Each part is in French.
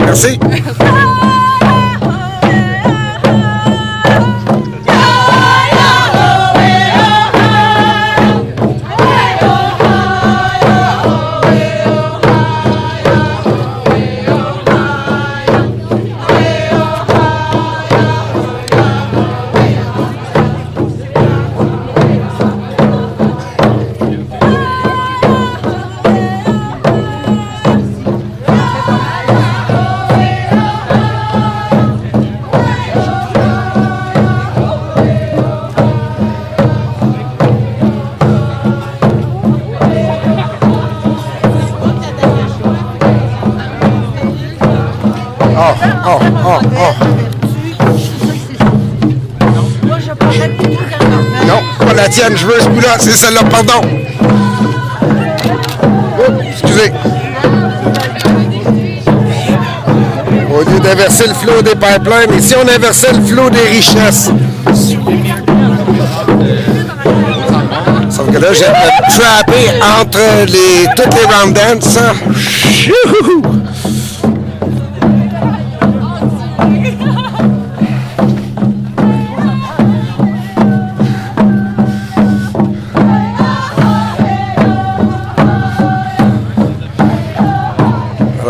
Merci. Non, pas la tienne, je veux ce bout-là, c'est celle-là, pardon. Oups, excusez. Au lieu d'inverser le flot des pipelines, ici on inversait le flot des richesses. Sauf que là, j'ai trappé entre toutes les round dance. Chouhou!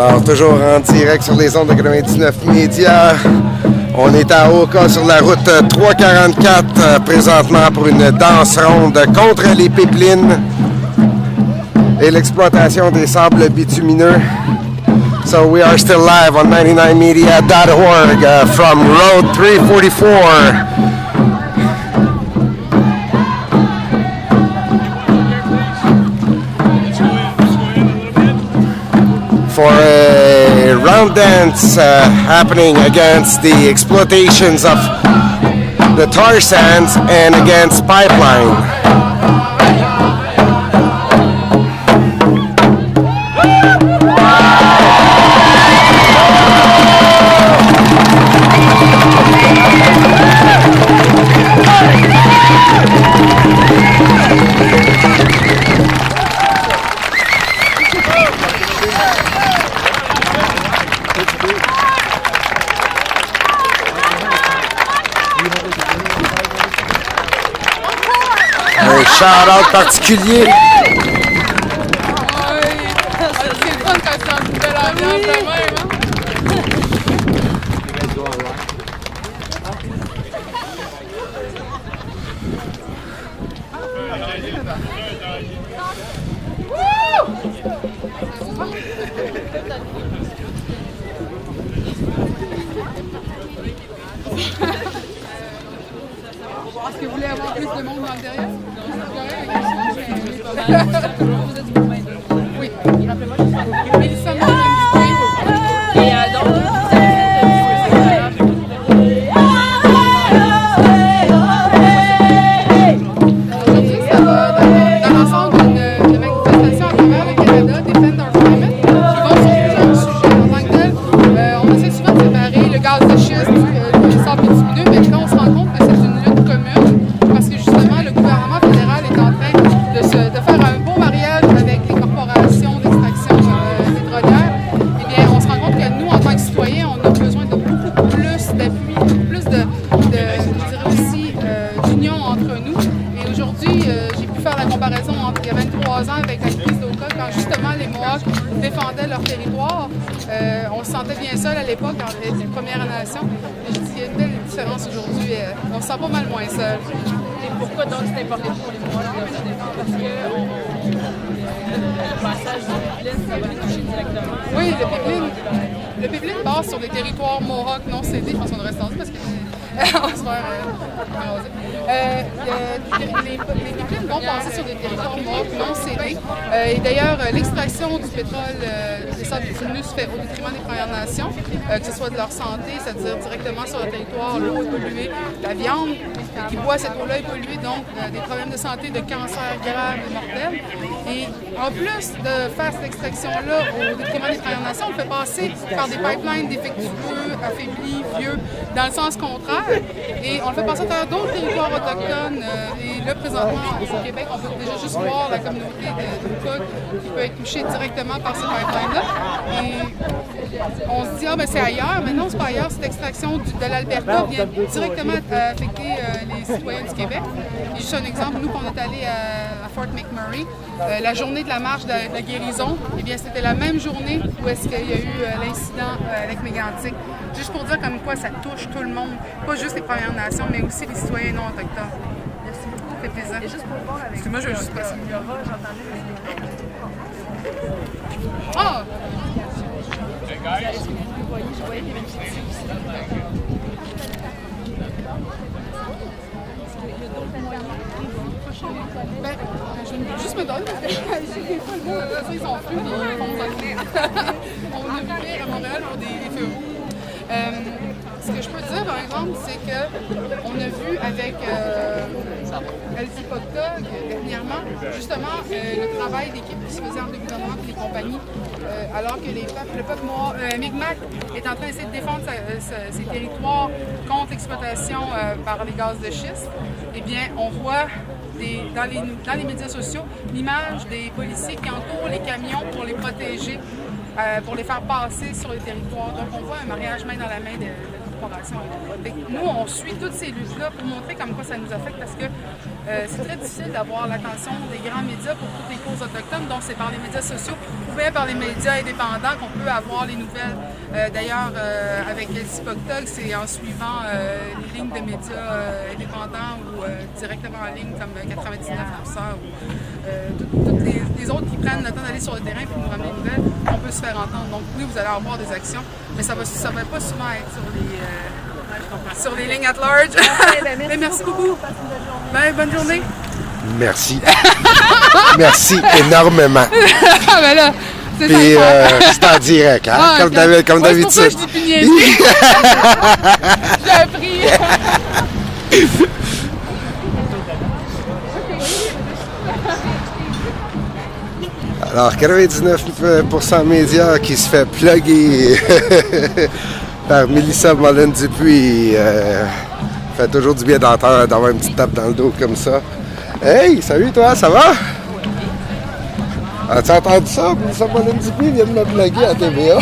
Alors, toujours en direct sur les ondes de 99 Médias. On est à Oka sur la route 344 présentement pour une danse ronde contre les pipelines et l'exploitation des sables bitumineux. So we are still live on 99media.org from Road 344. For a round dance happening against the exploitations of the tar sands and against pipeline. Un shout-out particulier. C'est le fun quand c'est en belle ambiance de même. Est-ce que vous voulez avoir plus de monde dans le derrière? Oui. Mélissa m'a invité. Et donc, aujourd'hui, ça va dans l'ensemble de manifestations à travers le Canada, des Defend Our Climate, qui vont sur plusieurs sujets. En tant que tel, on essaie souvent de séparer le gaz de schiste, le sable bitumineux, mais là, on se rend compte que c'est une lutte commune parce que justement, le gouvernement fédéral est en train de faire un beau mariage avec les corporations d'extraction pétrolière. Eh bien, on se rend compte que nous, en tant que citoyens, on a besoin de beaucoup plus d'appui, plus de je dirais aussi, d'union entre nous. Et aujourd'hui, j'ai pu faire la comparaison entre il y a 23 ans avec la crise d'Oka, quand justement les Mohawks défendaient leur territoire. On se sentait bien seul à l'époque, quand on était les Premières Nations. Et je dis, il y a une telle différence aujourd'hui. On se sent pas mal moins seul. Et pourquoi donc c'est important pour les Mohawks de se défendre? Parce que le passage du pipeline, ça va les toucher directement. Oui, le pipeline passe sur des territoires Mohawks non cédés. Je pense qu'on devrait se lancer parce que on va se faire les pipelines vont passer sur des territoires Mohawks non cédés. Et d'ailleurs, l'extraction du pétrole des sables bitumineux se fait au détriment des Premières Nations, que ce soit de leur santé, c'est-à-dire directement sur le territoire, l'eau est polluée, la viande qui boit cette eau-là est polluée, donc des problèmes de santé, de cancer graves et mortels. Et en plus de faire cette extraction-là au détriment des Premières Nations, on le fait passer par des pipelines défectueux, affaiblis, vieux, dans le sens contraire. Et on le fait passer à travers d'autres territoires autochtones. Et là, présentement, au Québec, on peut déjà juste voir la communauté de Cook qui peut être touchée directement par ce pipeline-là. Et on se dit, ah, ben c'est ailleurs. Mais non, c'est pas ailleurs. Cette extraction de l'Alberta vient directement affecter les citoyens du Québec. Et juste un exemple, nous, quand on est allé à Fort McMurray, la journée de la marche de la guérison, eh bien, c'était la même journée où est-ce qu'il y a eu l'incident avec Mégantic. Juste pour dire comme quoi ça touche tout le monde, pas juste les Premières Nations, mais aussi les citoyens non autochtones. Merci beaucoup, ça fait plaisir. Et juste pour voir avec moi, je veux juste passer. Ah! Est-ce que vous voyez, je voyais qu'il y avait une petite aussi. Ben, je vais juste me donner parce que des fois, là, ils sont plus, ils font ça. On a vu à Montréal pour des feux. Ce que je peux dire, par exemple, c'est qu'on a vu avec Elsie Poctog dernièrement, justement, le travail d'équipe qui se faisait entre le gouvernement et les compagnies, alors que le peuple noir, Mi'kmaq est en train d'essayer de défendre ses territoires contre l'exploitation par les gaz de schiste. Eh bien, on voit dans les médias sociaux l'image des policiers qui entourent les camions pour les protéger, pour les faire passer sur le territoire. Donc, on voit un mariage main dans la main de la corporation. Nous, on suit toutes ces luttes-là pour montrer comme quoi ça nous affecte parce que c'est très difficile d'avoir l'attention des grands médias pour toutes les causes autochtones. Donc, c'est par les médias sociaux ou bien par les médias indépendants qu'on peut avoir les nouvelles. D'ailleurs, avec Elsie Poctog, c'est en suivant les lignes de médias indépendants ou directement en ligne comme 99% ou toutes les autres qui prennent le temps d'aller sur le terrain pour nous ramener les nouvelles, on peut se faire entendre. Donc oui, vous allez avoir des actions, mais ça va pas souvent être sur les lignes at large. Mais merci beaucoup. Ben, bonne journée. Merci. Merci énormément. Ben là, puis c'est en direct, hein? Ah, comme d'habitude. C'est pour ça que je dis plus niaiser. J'ai appris. Alors, 99% médias qui se fait plugger par Mélissa Mollin-Dupuis. Fait toujours du bien d'entendre, d'avoir une petite tape dans le dos comme ça. Hey, salut toi, ça va? As-tu entendu ça? Mélissa Mollin-Dupuis vient de me plugger à TVA.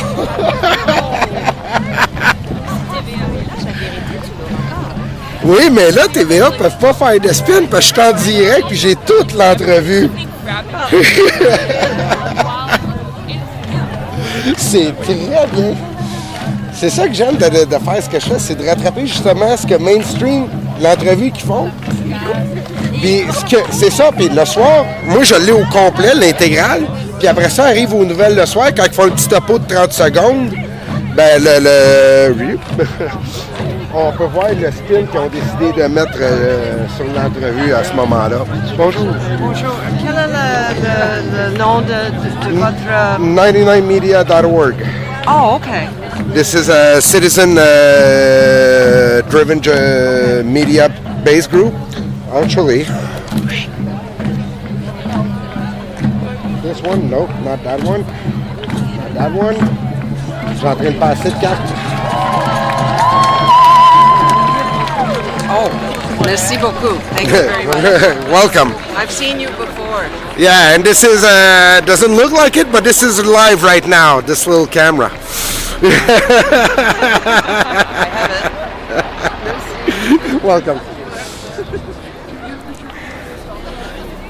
Oui, mais là, TVA ne peuvent pas faire de spin parce que je suis en direct et j'ai toute l'entrevue. C'est très bien. C'est ça que j'aime de faire ce que je fais, c'est de rattraper justement ce que mainstream, l'entrevue qu'ils font. Puis c'est ça, puis le soir, moi je l'ai au complet, l'intégrale, puis après ça arrive aux nouvelles le soir, quand ils font le petit topo de 30 secondes, ben on peut voir le spin qu'ils ont décidé de mettre sur l'entrevue à ce moment-là. Bonjour. Bonjour. Quel est le nom de votre... 99media.org. Oh, OK. This is a citizen driven media based group. Actually, this one, nope, not that one. Not that one. Je suis en train de passer de carte. Oh, merci beaucoup. Thank you very much. Welcome. I've seen you before. Yeah, and this is doesn't look like it, but this is live right now. This little camera. I have it. Welcome.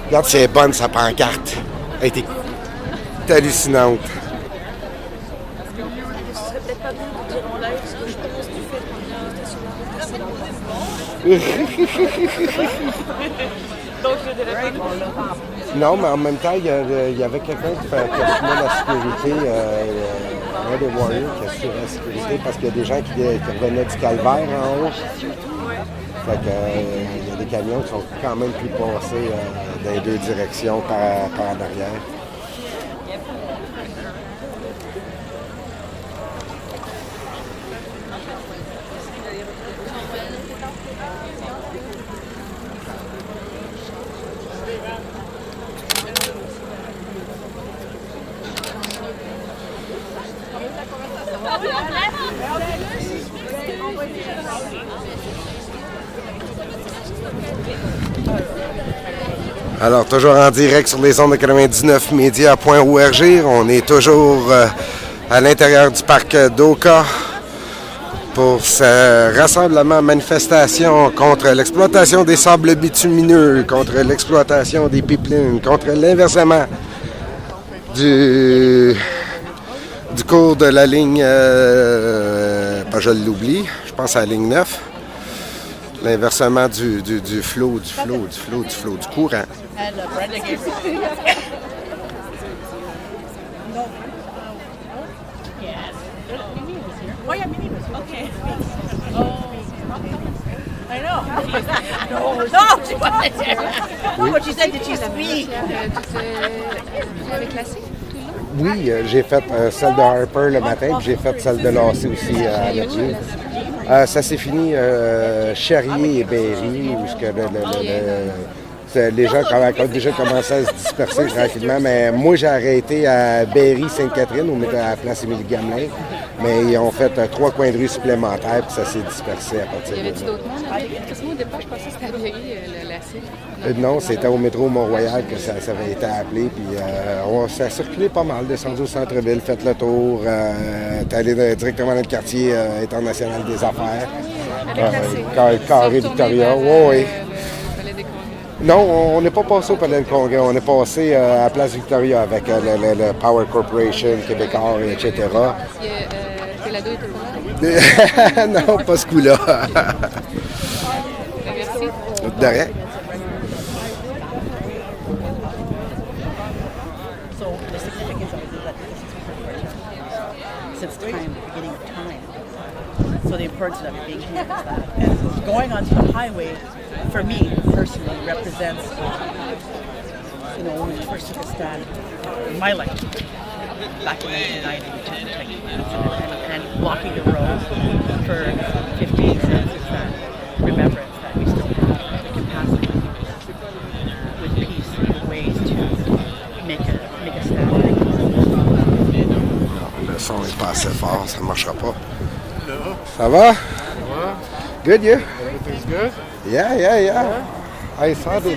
Regarde, c'est bonne sa pancarte. Elle était hallucinante. Non, mais en même temps, il y avait quelqu'un qui assumait la sécurité, un des Warriors qui assurait la sécurité parce qu'il y a des gens qui revenaient du calvaire en haut. Fait que, il y a des camions qui sont quand même pu passer dans les deux directions par en arrière. Alors, toujours en direct sur les ondes de 99media.org. On est toujours à l'intérieur du parc d'Oka pour ce rassemblement, manifestation contre l'exploitation des sables bitumineux, contre l'exploitation des pipelines, contre l'inversement du cours de la ligne, je l'oublie, je pense à la ligne 9. L'inversement du flot, du courant. Oh, yeah, Minnie was okay. Oh, I know. No, she wasn't there. No, but she said that she's sweet. Avec classique? Oui, j'ai fait celle de Harper le matin, puis j'ai fait celle de Lacey aussi à la nuit. Ça s'est fini Charrier et Berry, où les gens ont déjà commencé à se disperser tranquillement, mais moi j'ai arrêté à Berry-Sainte-Catherine, où on était à la place Émilie-Gamelin, mais ils ont fait 3 coins de rue supplémentaires, puis ça s'est dispersé à partir de là. Y avait-tu d'autres mondes? Parce que moi, au départ, je pensais que c'était à Berry, le lacet. Non, c'était au métro Mont-Royal que ça avait été appelé, puis ça a circulé pas mal, descendu au centre-ville, fait le tour, t'es allé directement dans le quartier international des affaires, Carré Victoria, oui. Non, on n'est pas passé au Palais du Congrès, on est passé à la Place Victoria avec le Power Corporation, Québécois, etc. Pelado était pas là? Non, pas ce coup-là. Merci. De rien. So the significance of it is that this is since time, the beginning of time. So the importance of it being here is that. And going onto the highway, for me personally, represents, when we first took a stand in my life back in 1990 to protect and blocking the road for 15 cents is that remembrance that we still have the capacity with peace and ways to make a stand. Non, le son n'est pas assez fort, ça ne marchera pas. Ça va? Good, you? Everything's good? Yeah. I saw the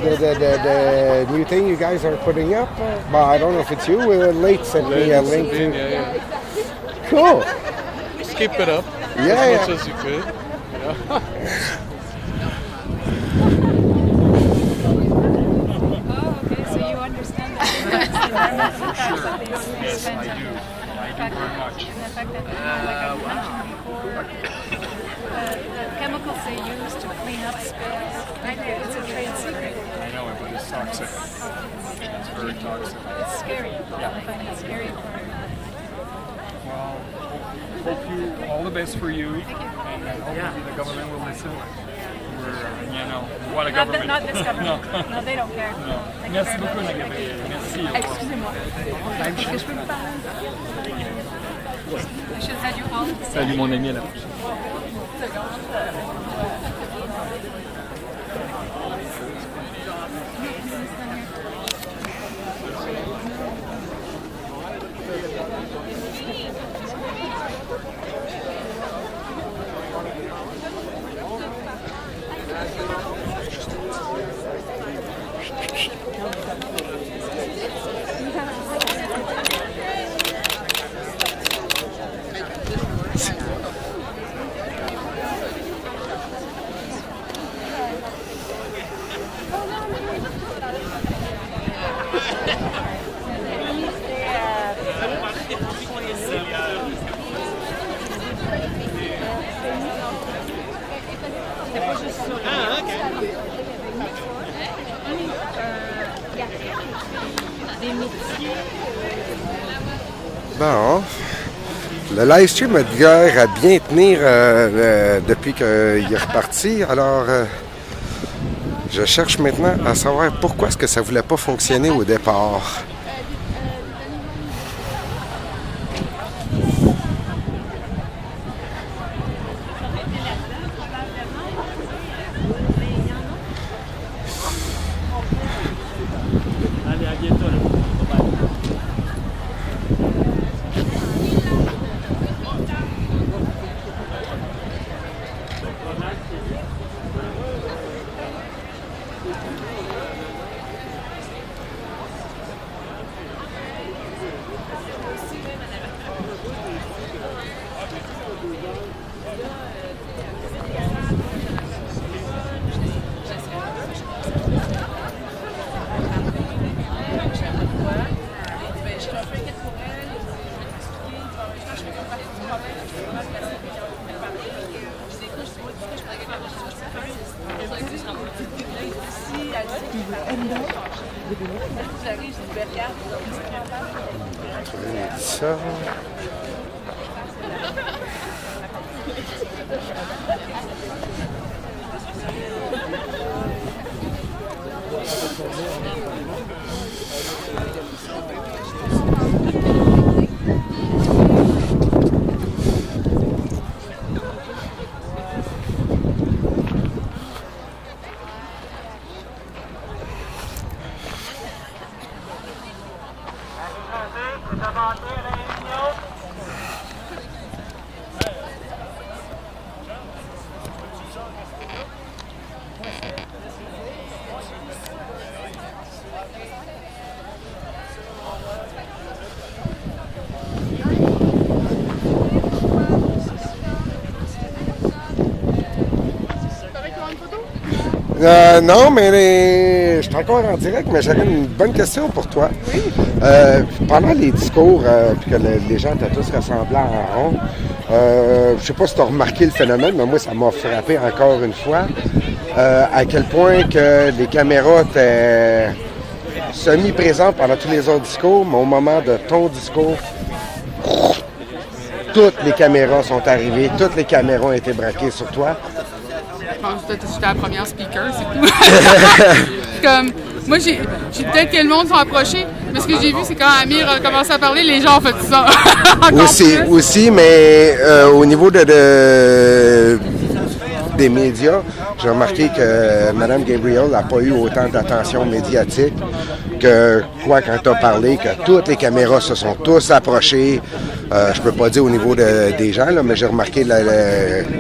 new thing you guys are putting up, but I don't know if it's you. Late sent me a link to. Yeah. Cool. Just keep it up Yeah, as much as you could. Oh, okay, so you understand that. Yes, I do. I do very much. And the fact that, like I mentioned before, the chemicals they use to clean up space, it's a trade secret. I know it, but it's toxic. It's very toxic. It's scary. I find it scary. Well, hope you all the best for you, and hopefully the government will listen. What a government. Not this government. No, they don't care. No. Thank you Merci very beaucoup, much. Nagabé. Merci. Excusez-moi. Est-ce que je peux me parler? I should have you all. Salut mon ami, à la prochaine. Bon. Le live stream a l'air à bien tenir depuis qu'il est reparti. Alors, je cherche maintenant à savoir pourquoi est-ce que ça ne voulait pas fonctionner au départ. Allez, à bientôt. Ça. Non, mais je suis encore en direct, mais j'aurais une bonne question pour toi. Oui. Pendant les discours, puis que les gens étaient tous rassemblés en rond, je sais pas si tu as remarqué le phénomène, mais moi, ça m'a frappé encore une fois, à quel point que les caméras étaient semi-présentes pendant tous les autres discours, mais au moment de ton discours, toutes les caméras sont arrivées, toutes les caméras ont été braquées sur toi. Je pense que j'étais la première speaker, c'est tout. Comme, moi, j'ai peut-être que le monde s'est approché, mais ce que j'ai vu, c'est quand Amir a commencé à parler, les gens ont fait ça. aussi, mais au niveau des médias, j'ai remarqué que Mme Gabriel n'a pas eu autant d'attention médiatique que quand tu as parlé, que toutes les caméras se sont tous approchées. Je peux pas dire au niveau des gens, là, mais j'ai remarqué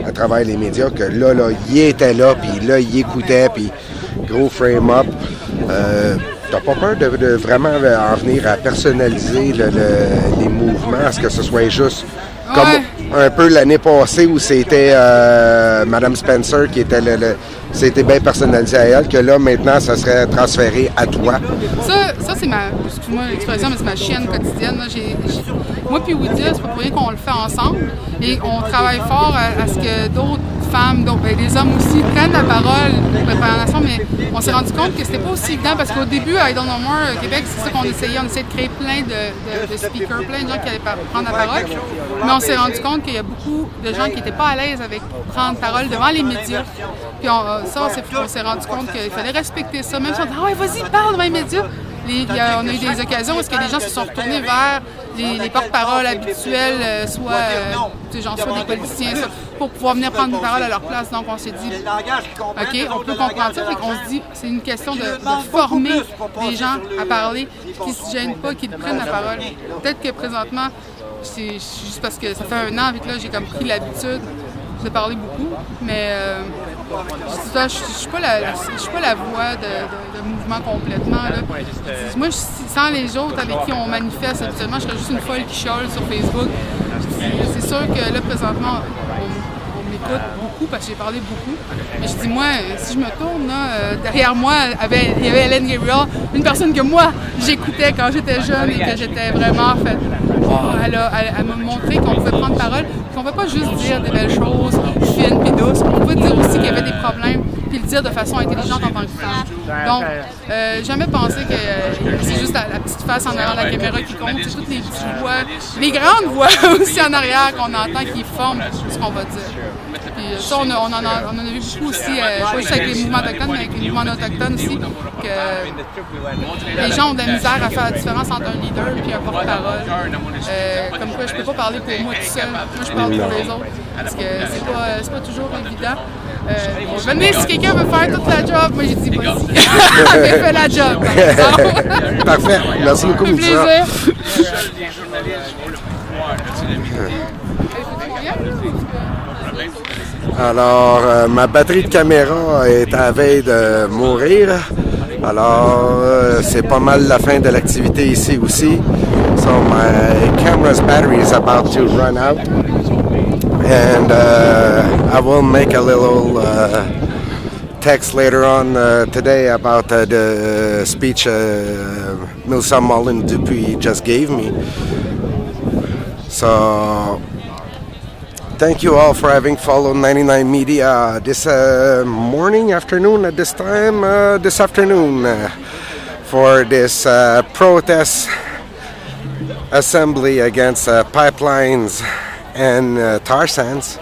à travers les médias que là, il était là, puis là, il écoutait, puis gros frame-up. T'as pas peur de vraiment en venir à personnaliser les mouvements, à ce que ce soit juste comme un peu l'année passée où c'était Mme Spencer qui était c'était bien personnalisé à elle, que là, maintenant, ça serait transféré à toi. Ça c'est excuse-moi l'expression, mais c'est ma chienne quotidienne. Là. Moi puis Ouidia, c'est pas pour rien qu'on le fait ensemble. Et on travaille fort à ce que d'autres femmes, des hommes aussi, prennent la parole pour préparation, mais on s'est rendu compte que c'était pas aussi évident parce qu'au début, à I Don't Know More Québec, c'est ça qu'on essayait. On essayait de créer plein de speakers, plein de gens qui allaient prendre la parole. Mais on s'est rendu compte qu'il y a beaucoup de gens qui n'étaient pas à l'aise avec prendre parole devant les médias. Puis on s'est rendu compte qu'il fallait respecter ça. Même si on dit « Ah ouais, vas-y, parle devant les médias », on a eu des occasions où les gens se sont retournés vers les porte-paroles habituels, soit des politiciens, pour pouvoir venir prendre une parole à leur place. Donc on s'est dit, OK, on peut comprendre ça. Fait qu'on se dit, c'est une question de former les gens à parler, qui ne se gênent pas, qui prennent la parole. Peut-être que présentement, c'est juste parce que ça fait 1 an, avec là, j'ai comme pris l'habitude de parler beaucoup, mais je suis pas la voix de mouvement complètement. Là. Moi, sans les autres avec qui on manifeste habituellement, je serais juste une folle qui chiale sur Facebook. C'est sûr que là, présentement, on m'écoute beaucoup parce que j'ai parlé beaucoup. Mais je dis, moi, si je me tourne, là, derrière moi, il y avait Hélène Gabriel, une personne que moi, j'écoutais quand j'étais jeune et que j'étais vraiment faite. Elle m'a montré qu'on pouvait prendre parole, qu'on ne pouvait pas juste dire des belles choses, fines puis douces. On pouvait dire aussi qu'il y avait des problèmes, puis le dire de façon intelligente en tant que femme. Donc, jamais pensé que c'est juste la petite face en arrière de la caméra qui compte, c'est toutes les petites voix, les grandes voix aussi en arrière qu'on entend qui forment ce qu'on va dire. Puis ça, on en a vu beaucoup aussi, pas juste avec les mouvements autochtones, mais avec les mouvements autochtones aussi, que les gens ont de la misère à faire la différence entre un leader et un porte-parole. Comme quoi, je peux pas parler pour moi tout seul, moi je parle pour les autres, parce que c'est pas toujours évident. Venez, si quelqu'un veut faire toute la job, moi j'ai dit vas-y, mais fais la job. Parfait, merci beaucoup. Ça fait plaisir. Alors, ma batterie de caméra est à la veille de mourir. Alors, c'est pas mal la fin de l'activité ici aussi. So my camera's battery is about to run out. And I will make a little text later on today about the speech Milsa Mullen Dupuis just gave me. So thank you all for having followed 99 Media this afternoon for this protest assembly against pipelines and tar sands.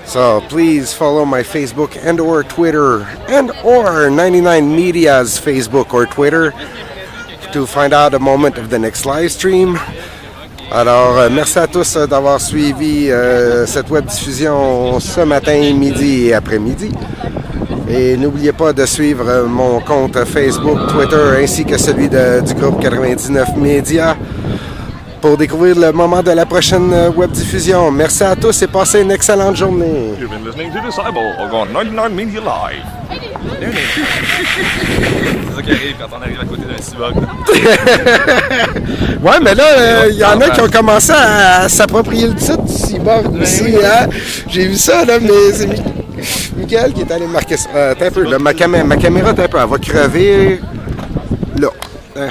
So please follow my Facebook and or Twitter and or 99 Media's Facebook or Twitter to find out a moment of the next live stream. Alors, merci à tous d'avoir suivi cette web diffusion ce matin, midi et après-midi. Et n'oubliez pas de suivre mon compte Facebook, Twitter ainsi que celui du groupe 99 Média pour découvrir le moment de la prochaine web diffusion. Merci à tous et passez une excellente journée. You've been listening to Disciple on 99 Media Live. C'est ça qui arrive quand on arrive à côté d'un cyborg. Ouais, mais là, il y en a qui ont commencé à s'approprier le titre du cyborg aussi. Hein? J'ai vu ça, là, mais c'est Michael qui est allé marquer ça. T'as un peu, là, ma caméra, t'as un peu, elle va crever.